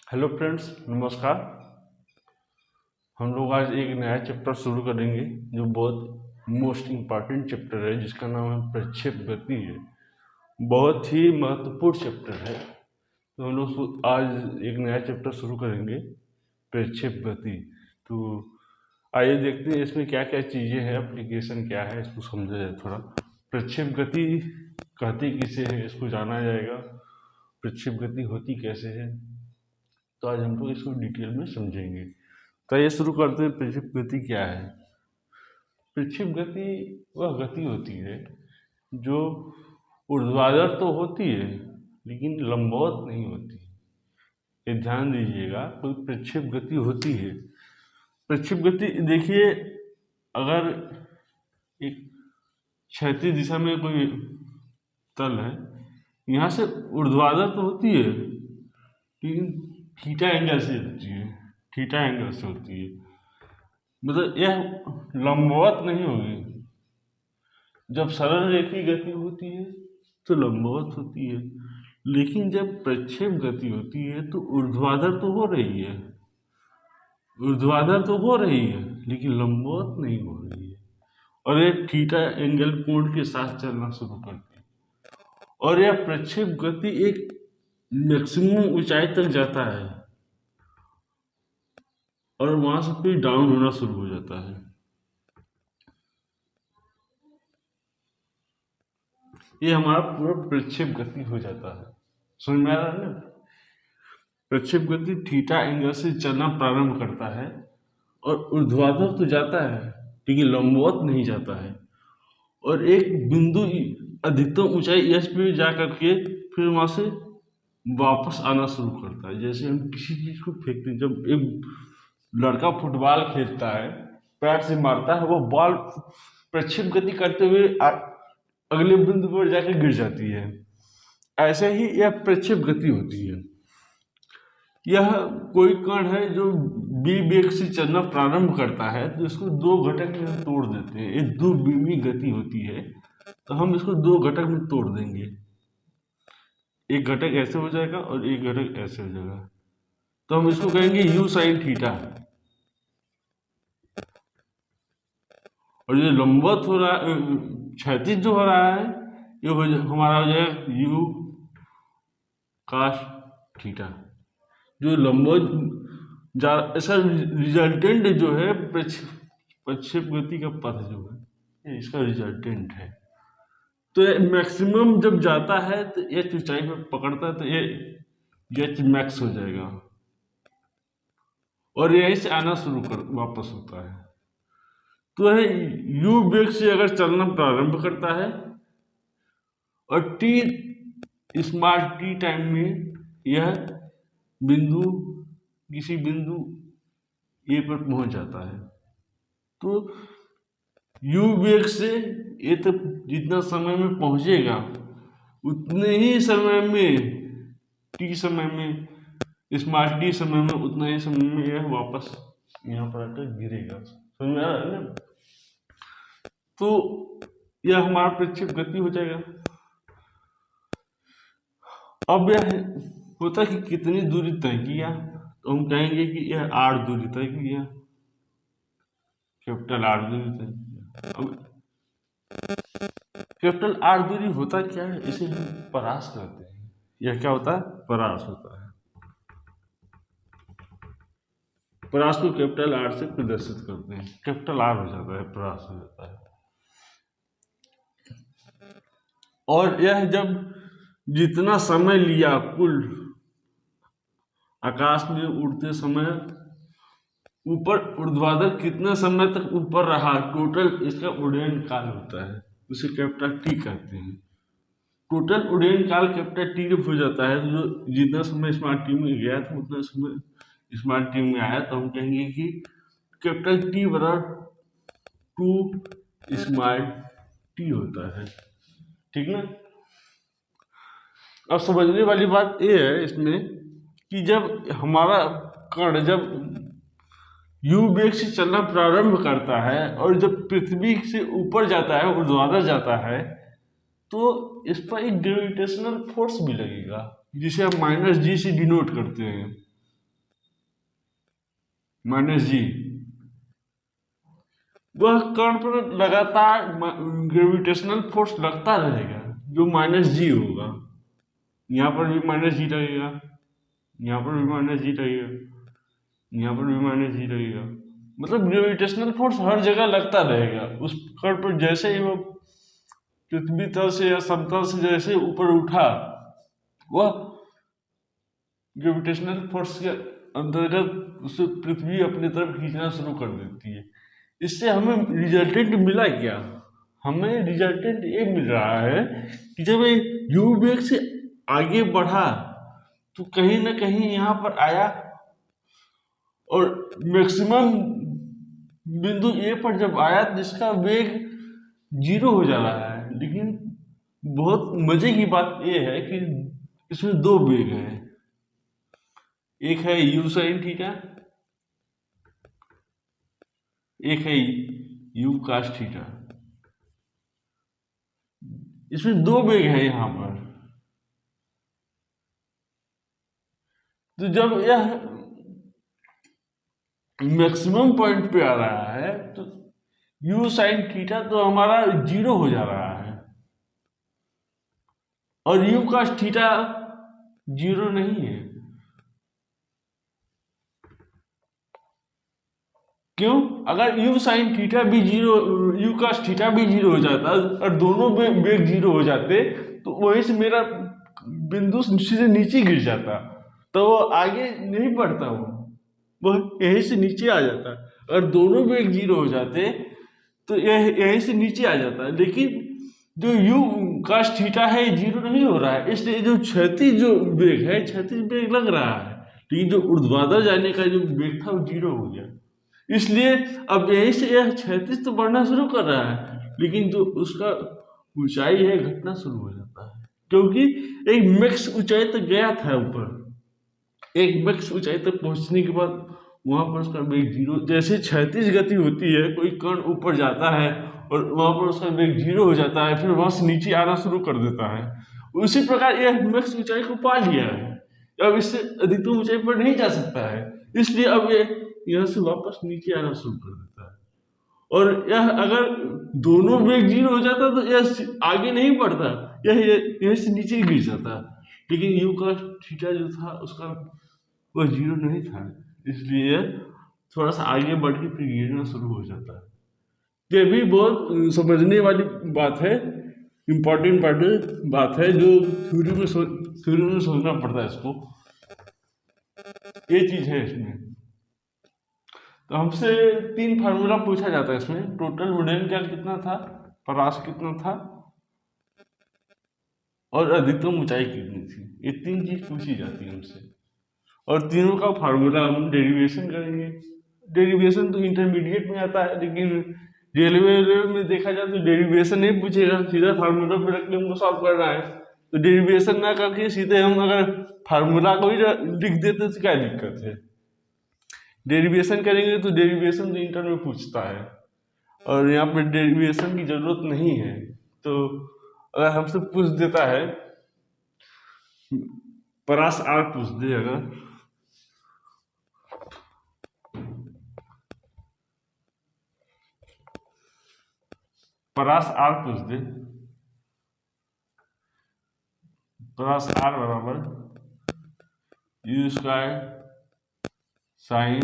Hello friends, नमस्कार। हम लोग आज एक नया चैप्टर शुरू करेंगे जो बहुत मोस्ट इम्पॉर्टेंट चैप्टर है, जिसका नाम है प्रक्षेप गति है। बहुत ही महत्वपूर्ण चैप्टर है। तो हम लोग आज एक नया चैप्टर शुरू करेंगे, प्रक्षेप गति। तो आइए देखते हैं इसमें क्या क्या चीज़ें हैं, एप्लीकेशन क्या है, इसको समझा जाए थोड़ा। प्रक्षेप गति कहती किसे है, इसको जाना जाएगा। प्रक्षेप गति होती कैसे है, तो आज हम लोग इसको डिटेल में समझेंगे। तो ये शुरू करते हैं, प्रक्षेप गति क्या है। प्रक्षेप गति वह गति होती है जो ऊर्ध्वाधर तो होती है लेकिन लंबवत नहीं होती। ये ध्यान दीजिएगा, कोई प्रक्षेप गति होती है। प्रक्षेप गति देखिए, अगर एक क्षैतिज दिशा में कोई तल है, यहाँ से ऊर्ध्वाधर तो होती है लेकिन थीटा एंगल से होती है, थीटा एंगल से होती है। मतलब यह लंबवत नहीं होगी। जब सरल रेखीय गति होती है तो लंबवत होती है, लेकिन जब प्रक्षेप गति होती है तो ऊर्ध्वाधर तो हो रही है, ऊर्ध्वाधर तो हो रही है लेकिन लंबवत नहीं हो रही है, और यह थीटा एंगल कोण के साथ चलना शुरू करती है। और यह प्रक्षेप गति एक मैक्सिमम ऊंचाई तक जाता है और वहां से फिर डाउन होना शुरू हो जाता है। ये हमारा पूरा प्रक्षेप गति हो जाता है। समझ में आ रहा है ना? प्रक्षेप गति थीटा एंगल से चलना प्रारंभ करता है और ऊर्ध्वाधर तो जाता है लेकिन लंबवत नहीं जाता है, और एक बिंदु अधिकतम ऊंचाई एस पे जा करके फिर वहां से वापस आना शुरू करता है। जैसे हम किसी चीज को फेंकते हैं, जब एक लड़का फुटबॉल खेलता है, पैर से मारता है, वो बॉल प्रक्षेप गति करते हुए अगले बिंदु पर जाकर गिर जाती है। ऐसे ही यह प्रक्षेप गति होती है। यह कोई कण है जो बी वेग से चलना प्रारंभ करता है तो इसको दो घटक में तोड़ देते हैं। ये दो बीमी गति होती है, तो हम इसको दो घटक में तोड़ देंगे। एक घटक ऐसे हो जाएगा और एक घटक ऐसे हो जाएगा, तो हम इसको कहेंगे यू साइन थीटा। और ये लंबवत हो रहा है, क्षैतिज जो हो रहा है, ये हमारा हो जाएगा यू कास थीटा। जो लंबवत ऐसा रिजल्टेंट जो है प्रक्षेप गति का पथ जो है, ये इसका रिजल्टेंट है। तो ये मैक्सिमम जब जाता है तो एच ऊंचाई पर पकड़ता है तो ये एच मैक्स हो जाएगा और यहीं से आना शुरू कर वापस होता है। तो यह यू वेग से अगर चलना प्रारंभ करता है और टी स्मॉल टी टाइम में यह बिंदु किसी बिंदु ए पर पहुंच जाता है, तो यू वेग से ए तक जितना समय में पहुंचेगा उतने ही समय में टी समय में स्मॉल टी समय में उतना ही समय में यह वापस यहाँ पर आकर गिरेगा। समझ में आ रहा है ना? तो यह हमारा प्रक्षेप गति हो जाएगा। अब यह होता है कि कितनी दूरी तय किया, तो हम कहेंगे कि यह आर दूरी तय किया, कैपिटल आर दूरी तय किया। अब कैपिटल आर दूरी होता क्या है, इसे हम परास कहते हैं। यह क्या होता है? परास होता है। परास को कैपिटल आर से प्रदर्शित करते हैं, कैपिटल आर हो जाता है, परास हो जाता है। और यह जब जितना समय लिया कुल आकाश में उड़ते समय, ऊपर ऊर्ध्वाधर कितने समय तक ऊपर रहा, टोटल इसका उड्डयन काल होता है, उसे कैपिटल टी कहते हैं। टोटल उड्डयन काल कैपिटल टी जब हो जाता है, तो जो जितना समय स्मार्ट टी में गया था उतना समय स्मार्ट टी में आया, तो हम कहेंगे कि कैपिटल टी बराबर 2 स्मार्ट टी होता है। ठीक ना? अब समझने वाली बात यह है इसमें कि जब हमारा कण जब यू वेग से चलना प्रारंभ करता है और जब पृथ्वी से ऊपर जाता है, ऊर्ध्वाधर जाता है, तो इस पर एक ग्रेविटेशनल फोर्स भी लगेगा जिसे हम -g से डिनोट करते हैं। माइनस जी, वह कण पर लगातार ग्रेविटेशनल फोर्स लगता रहेगा जो माइनस जी होगा। यहाँ पर भी माइनस जी लगेगा, यहाँ पर भी माइनस जी लगेगा, यहाँ पर भी माइनस जी लगेगा। मतलब ग्रेविटेशनल फोर्स हर जगह लगता रहेगा उस कण पर। जैसे ही वो पृथ्वी तल से या समतल से जैसे ऊपर उठा, वह ग्रेविटेशनल फोर्स के अंतर्गत उसे पृथ्वी अपनी तरफ खींचना शुरू कर देती है। इससे हमें रिजल्टेंट मिला क्या? हमें रिजल्टेंट ये मिल रहा है कि जब ये यू वेग से आगे बढ़ा तो कहीं ना कहीं यहाँ पर आया और मैक्सिमम बिंदु ए पर जब आया जिसका वेग 0 हो जा रहा है। लेकिन बहुत मजे की बात यह है कि इसमें दो वेग हैं, एक है यू साइन थीटा, एक है यू कास थीटा। इसमें दो वेग है यहाँ पर। तो जब यह मैक्सिमम पॉइंट पे आ रहा है तो यू साइन थीटा तो हमारा 0 हो जा रहा है और यू कास थीटा 0 नहीं है। क्यों? अगर यू साइन थीटा भी 0, यू कास थीटा भी 0 हो जाता और दोनों वेग 0 हो जाते तो वहीं से मेरा बिंदु सीधे नीचे गिर जाता, तो वो आगे नहीं बढ़ता, वो यहीं से नीचे आ जाता। अगर दोनों वेग 0 हो जाते तो यह यहीं से नीचे आ जाता। लेकिन जो यू कास थीटा है 0 नहीं हो रहा है, इसलिए जो क्षैतिज जो वेग है, क्षैतिज वेग लग रहा है, लेकिन जो ऊर्ध्वाधर जाने का जो वेग था वो 0 हो गया। इसलिए अब यहीं से यह क्षैतिज तो बढ़ना शुरू कर रहा है, लेकिन जो उसका ऊंचाई है घटना शुरू हो जाता है, क्योंकि एक मैक्स ऊंचाई तक गया था ऊपर। एक मैक्स ऊंचाई तक पहुंचने के बाद वहां पर उसका वेग 0, जैसे क्षैतिज गति होती है, कोई कण ऊपर जाता है और वहां पर उसका वेग 0 हो जाता है, फिर वहां से नीचे आना शुरू कर देता है। उसी प्रकार यह मैक्स ऊंचाई को पा लिया है, अब इससे अधिकतम ऊंचाई पर नहीं जा सकता है, इसलिए अब ये यहाँ से वापस नीचे आना शुरू कर देता है। और यह अगर दोनों वेग 0 हो जाता तो यह आगे नहीं बढ़ता, यह यहीं से नीचे गिर जाता। लेकिन यू का थीटा जो था उसका वह 0 नहीं था, इसलिए थोड़ा सा आगे बढ़ के फिर गिरना शुरू हो जाता है। ये भी बहुत समझने वाली बात है, इम्पोर्टेंट बात है, जो थ्योरी में सोचना पड़ता है इसको। ये चीज है इसमें। तो हमसे 3 फार्मूला पूछा जाता है इसमें, टोटल वुडन क्या कितना था, परास कितना था और अधिकतम ऊंचाई कितनी थी। ये 3 चीज पूछी जाती है हमसे और तीनों का फार्मूला हम डेरिवेशन करेंगे। डेरिवेशन तो इंटरमीडिएट में आता है, लेकिन रेलवे में देखा जाए तो डेरिवेशन नहीं पूछेगा, सीधा फार्मूला पे रख के हमको सॉल्व करना है। तो डेरिवेशन ना करके सीधे हम अगर फार्मूला को ही लिख देते तो क्या दिक्कत है। डेरिवेशन करेंगे तो डेरिवेशन तो इंटर में पूछता है और यहाँ पे डेरिवेशन की जरूरत नहीं है। तो अगर हमसे पूछ देता है परास आर पूछ दे, अगर परास आर पूछ दे, परास आर बराबर u square sine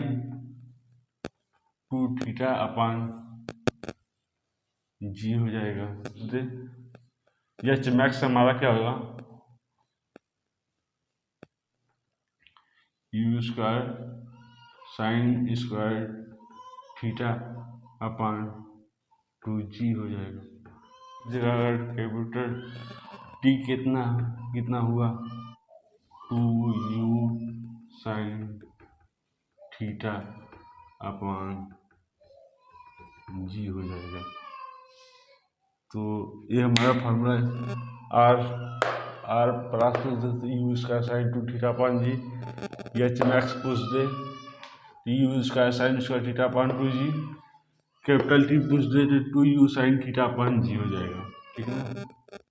2 theta upon g हो जाएगा। यह मैक्स हमारा क्या होगा, u square sine square theta upon 2g हो जाएगा। जगह अगर कैपिटल टी कितना हुआ 2u sine theta upon g हो जाएगा। तो ये हमारा फार्मूला है। R plus u square sine 2 theta upon g, H max पूछ दे u square sine square theta upon 2g, capital T पूछ दे तो 2u sine theta upon g हो जाएगा। ठीक है ना।